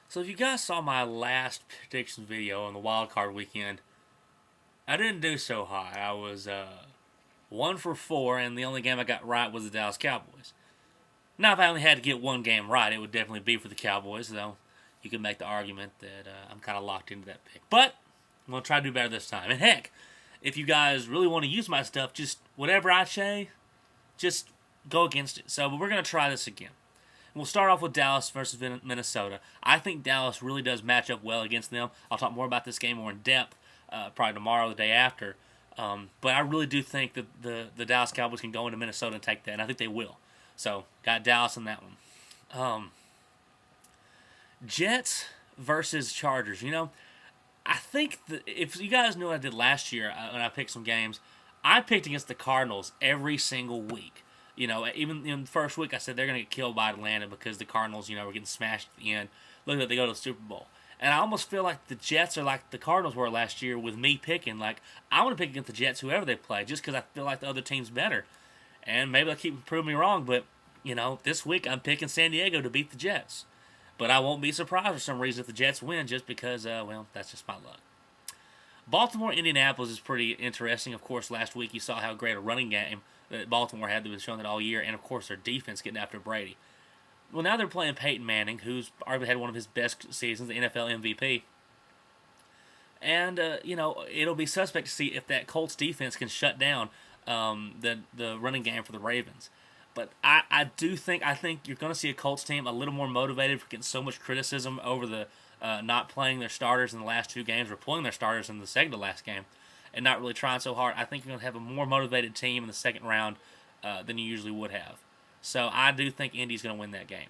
So if you guys saw my last predictions video on the wild card weekend, I didn't do so high. I was 1 for 4, and the only game I got right was the Dallas Cowboys. Now, if I only had to get one game right, it would definitely be for the Cowboys, though you could make the argument that I'm kind of locked into that pick. But I'm going to try to do better this time. And heck, if you guys really want to use my stuff, just whatever I say, just go against it. So we're going to try this again. We'll start off with Dallas versus Minnesota. I think Dallas really does match up well against them. I'll talk more about this game more in depth probably tomorrow or the day after. But I really do think that the Dallas Cowboys can go into Minnesota and take that, and I think they will. So, got Dallas in that one. Jets versus Chargers. I think that if you guys knew what I did last year when I picked some games, I picked against the Cardinals every single week. Even in the first week, I said they're going to get killed by Atlanta because the Cardinals, were getting smashed at the end. Look like they go to the Super Bowl. And I almost feel like the Jets are like the Cardinals were last year with me picking. Like, I want to pick against the Jets, whoever they play, just because I feel like the other team's better. And maybe they'll keep proving me wrong, but, this week I'm picking San Diego to beat the Jets. But I won't be surprised for some reason if the Jets win just because, that's just my luck. Baltimore-Indianapolis is pretty interesting. Of course, last week you saw how great a running game that Baltimore had. They've been showing that all year. And, of course, their defense getting after Brady. Well, now they're playing Peyton Manning, who's arguably had one of his best seasons, the NFL MVP. And, it'll be suspect to see if that Colts defense can shut down the running game for the Ravens. But I think you're going to see a Colts team a little more motivated for getting so much criticism over the not playing their starters in the last two games or pulling their starters in the second to last game and not really trying so hard. I think you're going to have a more motivated team in the second round than you usually would have. So I do think Indy's going to win that game.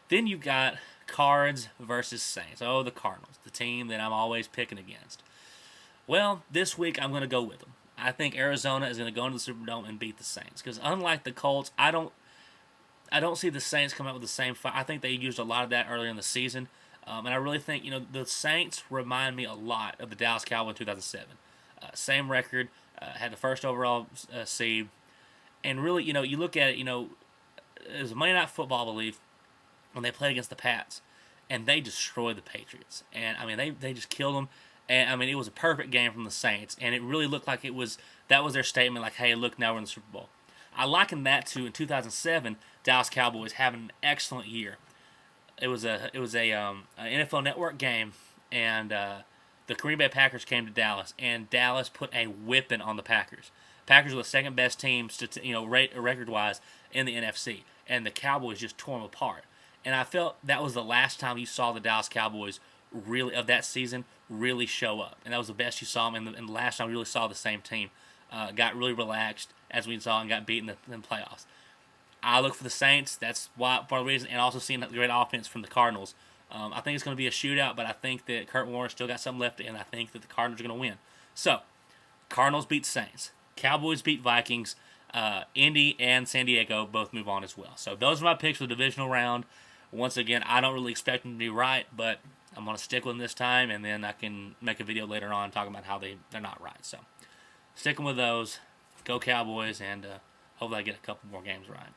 Then you've got Cards versus Saints. Oh, the Cardinals, the team that I'm always picking against. Well, this week I'm going to go with them. I think Arizona is going to go into the Superdome and beat the Saints. Because unlike the Colts, I don't see the Saints come out with the same fight. I think they used a lot of that earlier in the season. And I really think, the Saints remind me a lot of the Dallas Cowboys in 2007. Same record, had the first overall seed. And really, you look at it, it was a Monday Night Football, I believe, when they played against the Pats. And they destroyed the Patriots. And, they just killed them. And, it was a perfect game from the Saints. And it really looked like that was their statement, like, hey, look, now we're in the Super Bowl. I liken that to, in 2007, Dallas Cowboys having an excellent year. It was a NFL Network game, and the Green Bay Packers came to Dallas, and Dallas put a whipping on the Packers. Packers were the second best team, record-wise in the NFC, and the Cowboys just tore them apart. And I felt that was the last time you saw the Dallas Cowboys really of that season really show up, and that was the best you saw them. And the last time we really saw the same team got really relaxed as we saw and got beaten in the playoffs. I look for the Saints. That's part of the reason, and also seeing the great offense from the Cardinals. I think it's going to be a shootout, but I think that Kurt Warner still got something left, and I think that the Cardinals are going to win. So, Cardinals beat Saints. Cowboys beat Vikings. Indy and San Diego both move on as well. So, those are my picks for the divisional round. Once again, I don't really expect them to be right, but I'm going to stick with them this time, and then I can make a video later on talking about how they're not right. So, sticking with those. Go Cowboys, and hopefully I get a couple more games right.